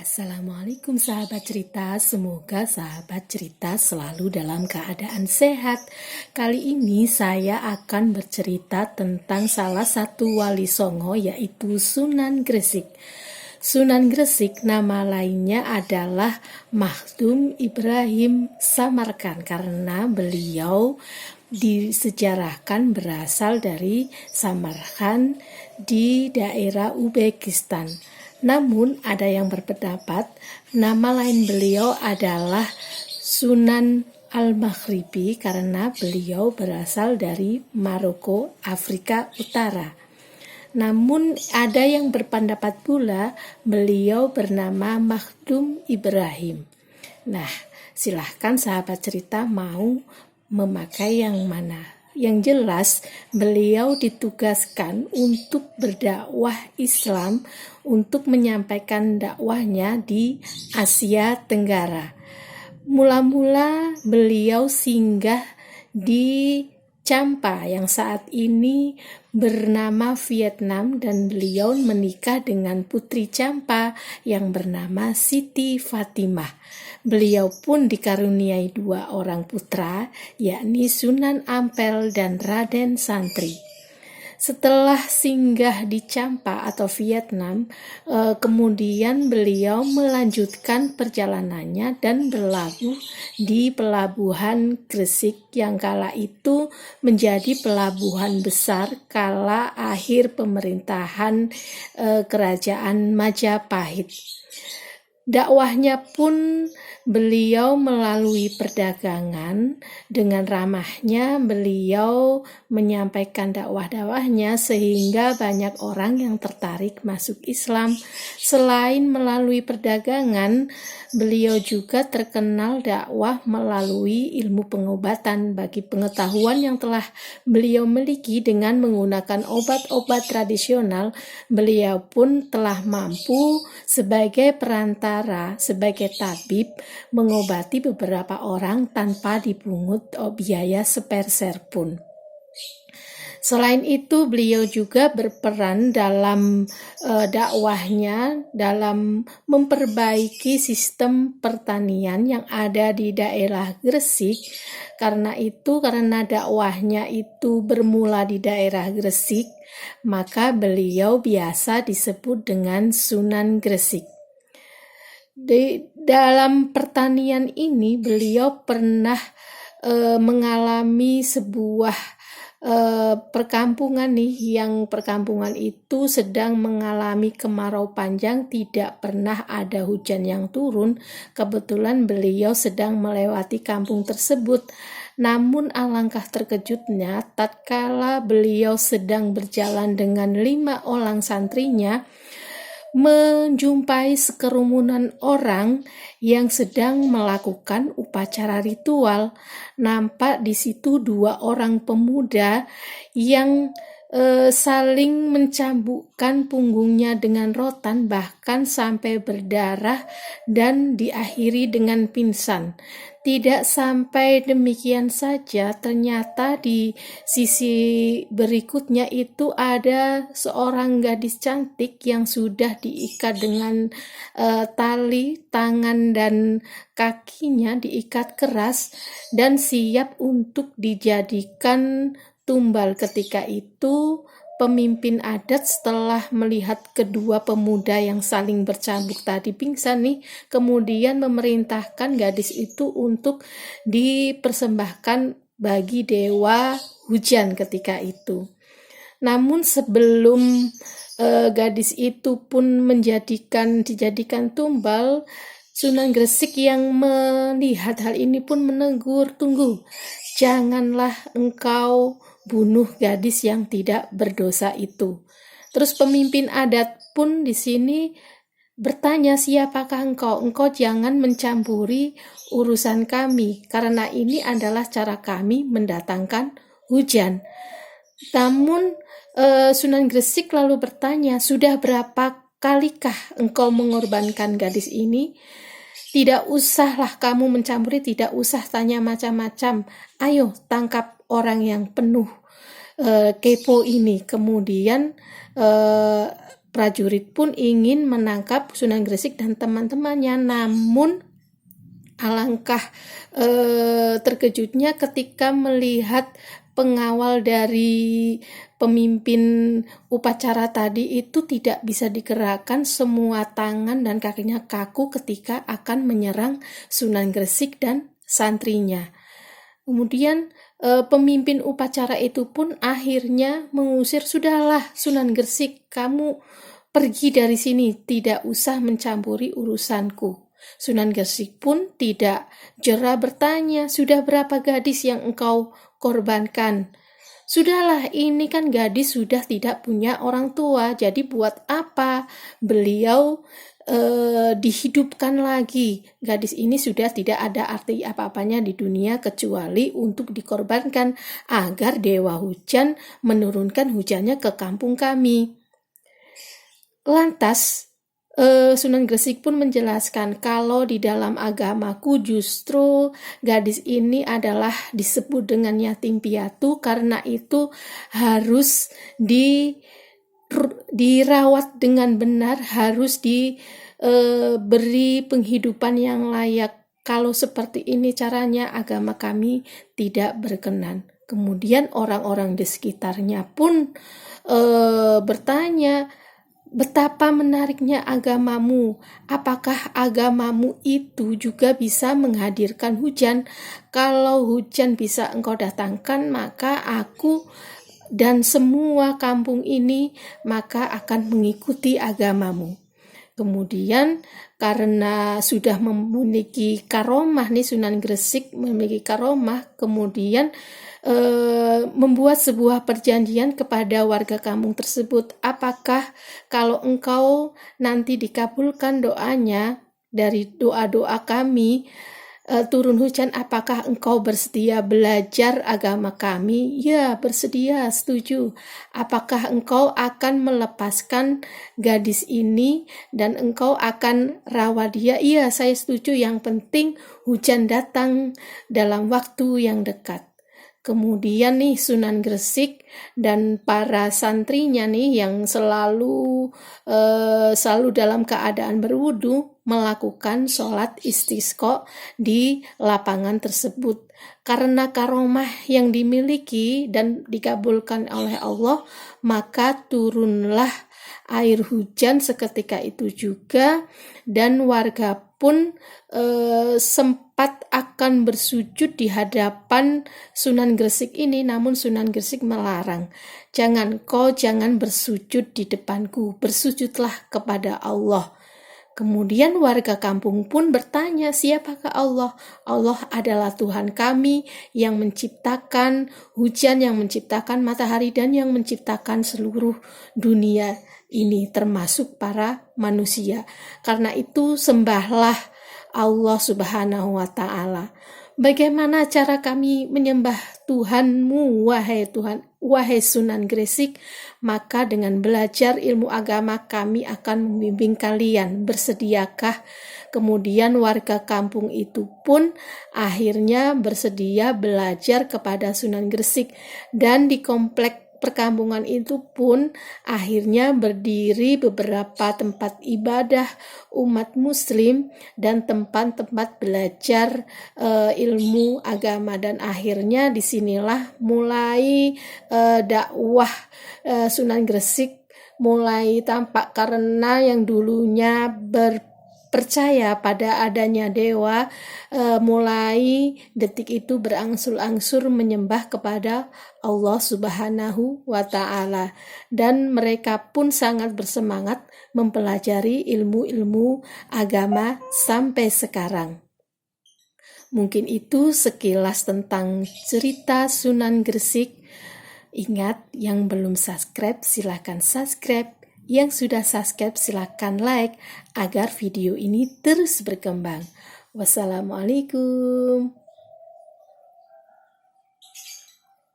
Assalamualaikum sahabat cerita, semoga sahabat cerita selalu dalam keadaan sehat. Kali ini saya akan bercerita tentang salah satu wali songo, yaitu Sunan Gresik. Sunan Gresik nama lainnya adalah Makhdum Ibrahim Samarkand karena beliau disejarahkan berasal dari Samarkand di daerah Uzbekistan. Namun ada yang berpendapat nama lain beliau adalah Sunan Al-Maghribi karena beliau berasal dari Maroko, Afrika Utara. Namun ada yang berpendapat pula beliau bernama Makhdum Ibrahim. Nah, silahkan sahabat cerita mau memakai yang mana. Yang jelas beliau ditugaskan untuk berdakwah Islam, untuk menyampaikan dakwahnya di Asia Tenggara. Mula-mula beliau singgah di Champa yang saat ini bernama Vietnam dan beliau menikah dengan putri Champa yang bernama Siti Fatimah. Beliau pun dikaruniai 2 orang putra, yakni Sunan Ampel dan Raden Santri. Setelah singgah di Champa atau Vietnam, kemudian beliau melanjutkan perjalanannya dan berlabuh di pelabuhan Gresik yang kala itu menjadi pelabuhan besar kala akhir pemerintahan kerajaan Majapahit. Dakwahnya pun beliau melalui perdagangan. Dengan ramahnya beliau menyampaikan dakwahnya sehingga banyak orang yang tertarik masuk Islam. Selain melalui perdagangan, beliau juga terkenal dakwah melalui ilmu pengobatan. Bagi pengetahuan yang telah beliau miliki dengan menggunakan obat-obat tradisional, beliau pun telah mampu sebagai perantara, sebagai tabib, mengobati beberapa orang tanpa dipungut biaya sepeser pun. Selain itu, beliau juga berperan dalam dakwahnya dalam memperbaiki sistem pertanian yang ada di daerah Gresik. Karena dakwahnya itu bermula di daerah Gresik, maka beliau biasa disebut dengan Sunan Gresik. Di dalam pertanian ini beliau pernah mengalami sebuah perkampungan yang perkampungan itu sedang mengalami kemarau panjang, tidak pernah ada hujan yang turun. Kebetulan beliau sedang melewati kampung tersebut. Namun alangkah terkejutnya tatkala beliau sedang berjalan dengan 5 orang santrinya, menjumpai sekerumunan orang yang sedang melakukan upacara ritual. Nampak di situ 2 orang pemuda yang saling mencambukkan punggungnya dengan rotan, bahkan sampai berdarah dan diakhiri dengan pingsan. Tidak sampai demikian saja, ternyata di sisi berikutnya itu ada seorang gadis cantik yang sudah diikat dengan tali tangan dan kakinya, diikat keras dan siap untuk dijadikan tumbal. Ketika itu pemimpin adat setelah melihat kedua pemuda yang saling bercambuk tadi pingsan kemudian memerintahkan gadis itu untuk dipersembahkan bagi dewa hujan ketika itu. Namun sebelum gadis itu pun dijadikan tumbal, Sunan Gresik yang melihat hal ini pun menegur, "Tunggu, janganlah engkau bunuh gadis yang tidak berdosa itu." Terus pemimpin adat pun di sini bertanya, "Siapakah engkau? Engkau jangan mencampuri urusan kami, karena ini adalah cara kami mendatangkan hujan." Namun Sunan Gresik lalu bertanya, "Sudah berapa kalikah engkau mengorbankan gadis ini? Tidak usahlah kamu mencampuri, tidak usah tanya macam-macam. Ayo tangkap orang yang penuh kepo ini." Kemudian prajurit pun ingin menangkap Sunan Gresik dan teman-temannya, namun alangkah terkejutnya ketika melihat pengawal dari pemimpin upacara tadi itu tidak bisa digerakkan, semua tangan dan kakinya kaku ketika akan menyerang Sunan Gresik dan santrinya. Kemudian pemimpin upacara itu pun akhirnya mengusir, "Sudahlah Sunan Gresik, kamu pergi dari sini, tidak usah mencampuri urusanku." Sunan Gresik pun tidak jera bertanya, "Sudah berapa gadis yang engkau korbankan?" "Sudahlah, ini kan gadis sudah tidak punya orang tua, jadi buat apa beliau dihidupkan lagi? Gadis ini sudah tidak ada arti apa-apanya di dunia kecuali untuk dikorbankan agar Dewa Hujan menurunkan hujannya ke kampung kami." Lantas Sunan Gresik pun menjelaskan kalau di dalam agamaku justru gadis ini adalah disebut dengan yatim piatu, karena itu harus dirawat dengan benar, harus diberi penghidupan yang layak. Kalau seperti ini caranya, agama kami tidak berkenan. Kemudian orang-orang di sekitarnya pun bertanya, "Betapa menariknya agamamu. Apakah agamamu itu juga bisa menghadirkan hujan? Kalau hujan bisa engkau datangkan, maka aku dan semua kampung ini maka akan mengikuti agamamu." Kemudian karena sudah memiliki karomah nih, Sunan Gresik memiliki karomah, kemudian membuat sebuah perjanjian kepada warga kampung tersebut, "Apakah kalau engkau nanti dikabulkan doanya dari doa-doa kami, turun hujan, apakah engkau bersedia belajar agama kami?" "Ya, bersedia, setuju." "Apakah engkau akan melepaskan gadis ini dan engkau akan rawat dia?" "Iya, saya setuju, yang penting hujan datang dalam waktu yang dekat." Kemudian nih Sunan Gresik dan para santrinya nih yang selalu dalam keadaan berwudu melakukan sholat istisqa di lapangan tersebut. Karena karomah yang dimiliki dan dikabulkan oleh Allah, maka turunlah air hujan seketika itu juga, dan warga pun sempat akan bersujud di hadapan Sunan Gresik ini, namun Sunan Gresik melarang, jangan bersujud di depanku, bersujudlah kepada Allah." Kemudian warga kampung pun bertanya, "Siapakah Allah?" "Allah adalah Tuhan kami yang menciptakan hujan, yang menciptakan matahari, dan yang menciptakan seluruh dunia ini termasuk para manusia. Karena itu sembahlah Allah Subhanahu wa Ta'ala." "Bagaimana cara kami menyembah Tuhanmu, wahai Tuhan, wahai Sunan Gresik?" "Maka dengan belajar ilmu agama kami akan membimbing kalian, bersediakah?" Kemudian warga kampung itu pun akhirnya bersedia belajar kepada Sunan Gresik, dan di komplek perkampungan itu pun akhirnya berdiri beberapa tempat ibadah umat muslim dan tempat-tempat belajar ilmu agama, dan akhirnya disinilah mulai dakwah Sunan Gresik mulai tampak, karena yang dulunya percaya pada adanya dewa, mulai detik itu berangsur-angsur menyembah kepada Allah Subhanahu wa Ta'ala, dan mereka pun sangat bersemangat mempelajari ilmu-ilmu agama sampai sekarang. Mungkin itu sekilas tentang cerita Sunan Gresik. Ingat, yang belum subscribe silahkan subscribe, yang sudah subscribe silahkan like agar video ini terus berkembang. Wassalamualaikum.